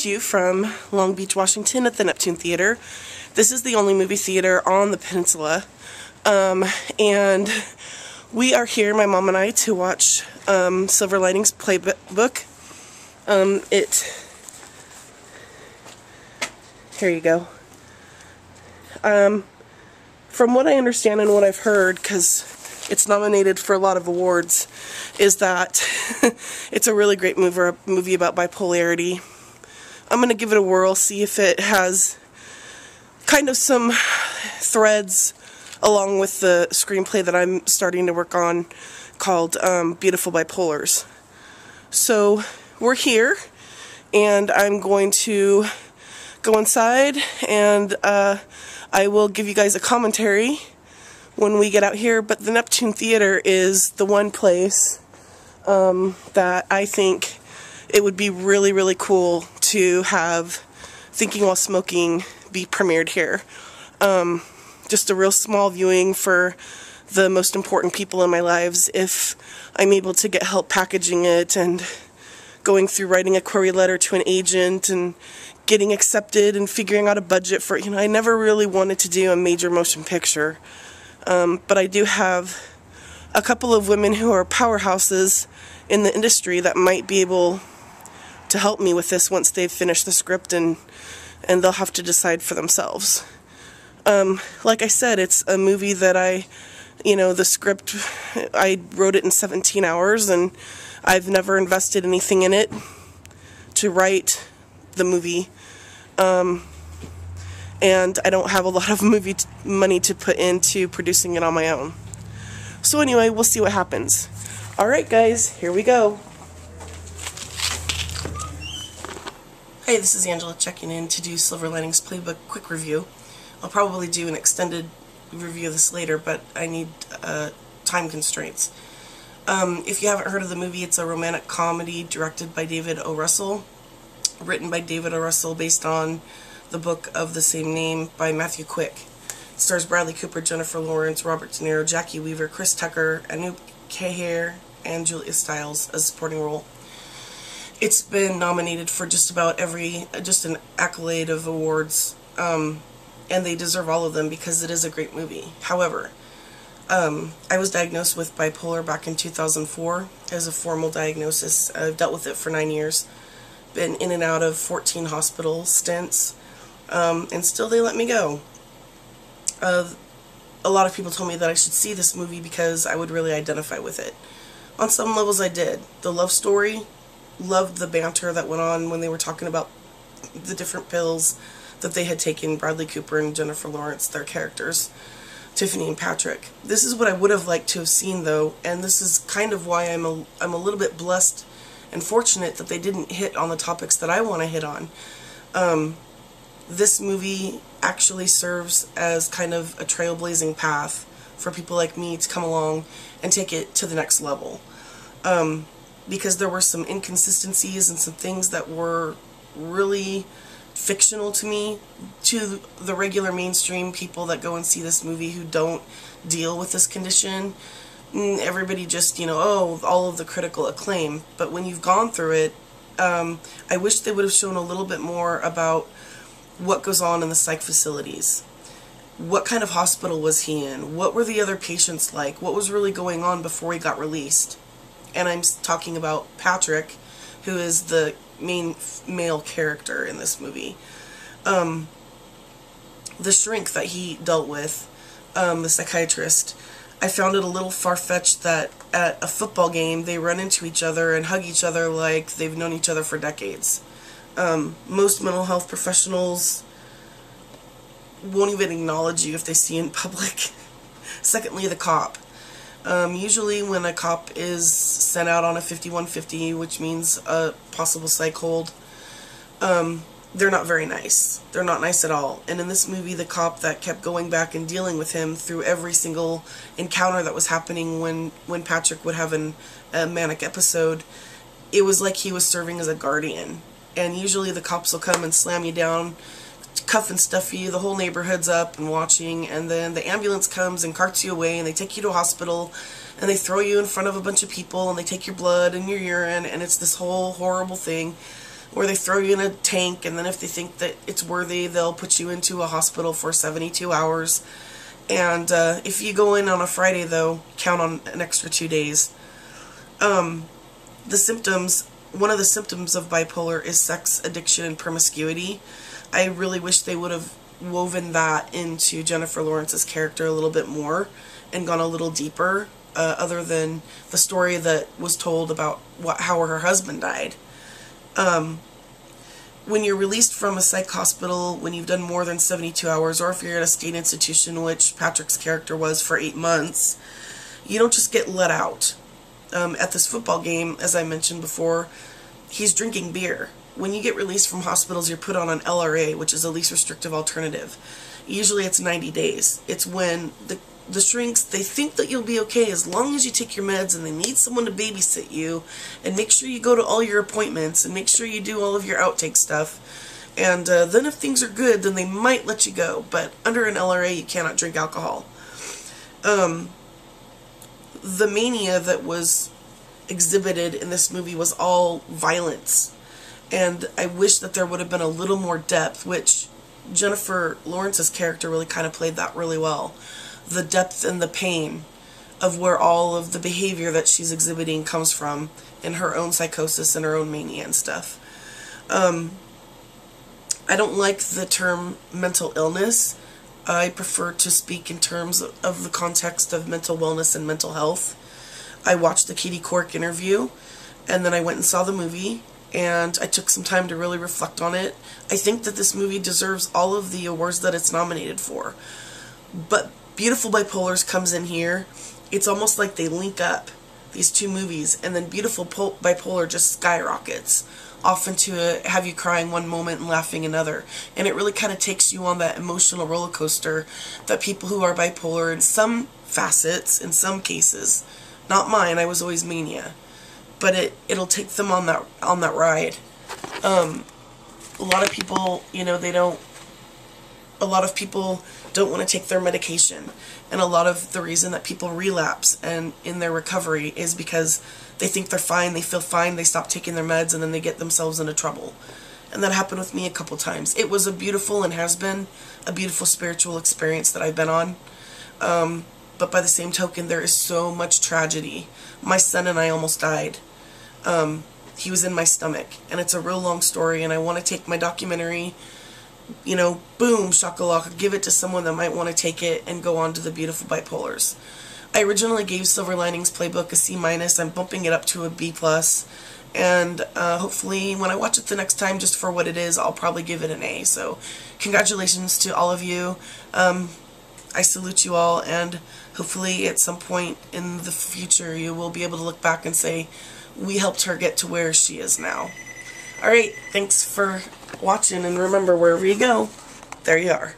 to you from Long Beach, Washington at the Neptune Theater. This is the only movie theater on the peninsula, and we are here, my mom and I, to watch Silver Linings Playbook. Here you go. From what I understand and what I've heard, because it's nominated for a lot of awards, is that it's a really great movie about bipolarity. I'm going to give it a whirl, see if it has kind of some threads along with the screenplay that I'm starting to work on called Beautiful Bipolars. So we're here, and I'm going to go inside, and I will give you guys a commentary when we get out here. But the Neptune Theater is the one place that I think it would be really, really cool to have Thinking While Smoking be premiered here. Just a real small viewing for the most important people in my lives, if I'm able to get help packaging it and going through writing a query letter to an agent and getting accepted and figuring out a budget for it. I never really wanted to do a major motion picture, but I do have a couple of women who are powerhouses in the industry that might be able to help me with this once they've finished the script, and they'll have to decide for themselves. Like I said, it's a movie that the script, I wrote it in 17 hours, and I've never invested anything in it to write the movie, and I don't have a lot of movie money to put into producing it on my own. So anyway, we'll see what happens. Alright guys, here we go. Hey, this is Angela checking in to do Silver Linings Playbook quick review. I'll probably do an extended review of this later, but I need time constraints. If you haven't heard of the movie, it's a romantic comedy directed by David O. Russell, written by David O. Russell, based on the book of the same name by Matthew Quick. It stars Bradley Cooper, Jennifer Lawrence, Robert De Niro, Jackie Weaver, Chris Tucker, Anoop Kehar, and Julia Stiles as supporting role. It's been nominated for just about just an accolade of awards, and they deserve all of them because it is a great movie. However, I was diagnosed with bipolar back in 2004 as a formal diagnosis. I've dealt with it for 9 years, been in and out of 14 hospital stints, and still they let me go. A lot of people told me that I should see this movie because I would really identify with it. On some levels I did. The love story, loved the banter that went on when they were talking about the different pills that they had taken, Bradley Cooper and Jennifer Lawrence, their characters, Tiffany and Patrick. This is what I would have liked to have seen, though, and this is kind of why I'm a little bit blessed and fortunate that they didn't hit on the topics that I want to hit on. This movie actually serves as kind of a trailblazing path for people like me to come along and take it to the next level. Because there were some inconsistencies and some things that were really fictional to me, to the regular mainstream people that go and see this movie who don't deal with this condition. Everybody just, oh, all of the critical acclaim. But when you've gone through it, I wish they would have shown a little bit more about what goes on in the psych facilities. What kind of hospital was he in? What were the other patients like? What was really going on before he got released? And I'm talking about Patrick, who is the main male character in this movie. The shrink that he dealt with, the psychiatrist, I found it a little far-fetched that at a football game they run into each other and hug each other like they've known each other for decades. Most mental health professionals won't even acknowledge you if they see you in public. Secondly, the cop. Usually when a cop is sent out on a 5150, which means a possible psych hold, they're not very nice. They're not nice at all. And in this movie, the cop that kept going back and dealing with him through every single encounter that was happening when Patrick would have a manic episode, it was like he was serving as a guardian. And usually the cops will come and slam you down, cuff and stuff you, the whole neighborhood's up and watching, and then the ambulance comes and carts you away, and they take you to a hospital, and they throw you in front of a bunch of people, and they take your blood and your urine, and it's this whole horrible thing. where they throw you in a tank, and then if they think that it's worthy, they'll put you into a hospital for 72 hours. And if you go in on a Friday, though, count on an extra 2 days. The symptoms, one of the symptoms of bipolar is sex addiction and promiscuity. I really wish they would have woven that into Jennifer Lawrence's character a little bit more and gone a little deeper, other than the story that was told about how her husband died. When you're released from a psych hospital, when you've done more than 72 hours, or if you're at a state institution, which Patrick's character was for 8 months, you don't just get let out. At this football game, as I mentioned before, he's drinking beer. When you get released from hospitals, you're put on an LRA, which is a least restrictive alternative. Usually it's 90 days. It's when the shrinks, they think that you'll be okay as long as you take your meds, and they need someone to babysit you and make sure you go to all your appointments and make sure you do all of your outtake stuff. And then if things are good, then they might let you go. But under an LRA, you cannot drink alcohol. The mania that was exhibited in this movie was all violence. And I wish that there would have been a little more depth, which Jennifer Lawrence's character really kind of played that really well. The depth and the pain of where all of the behavior that she's exhibiting comes from in her own psychosis and her own mania and stuff. I don't like the term mental illness. I prefer to speak in terms of the context of mental wellness and mental health. I watched the Katie Couric interview, and then I went and saw the movie, and I took some time to really reflect on it. I think that this movie deserves all of the awards that it's nominated for. But Beautiful Bipolars comes in here. It's almost like they link up, these two movies, and then Beautiful Bipolar just skyrockets off into a have you crying one moment and laughing another. And it really kind of takes you on that emotional roller coaster that people who are bipolar, in some facets, in some cases, not mine, I was always mania, but it'll take them on that ride. A lot of people, you know, a lot of people don't want to take their medication, and a lot of the reason that people relapse and in their recovery is because they think they're fine, they feel fine, they stop taking their meds, and then they get themselves into trouble. And that happened with me a couple times. It was a beautiful, and has been a beautiful spiritual experience that I've been on. But by the same token, there is so much tragedy. My son and I almost died. He was in my stomach, and it's a real long story, and I want to take my documentary, you know, boom, shakalaka, give it to someone that might want to take it and go on to the Beautiful Bipolars. I originally gave Silver Linings Playbook a C-. I'm bumping it up to a B+, and hopefully when I watch it the next time, just for what it is, I'll probably give it an A. So congratulations to all of you. I salute you all, and hopefully at some point in the future you will be able to look back and say, we helped her get to where she is now. Alright, thanks for watching, and remember, wherever you go, there you are.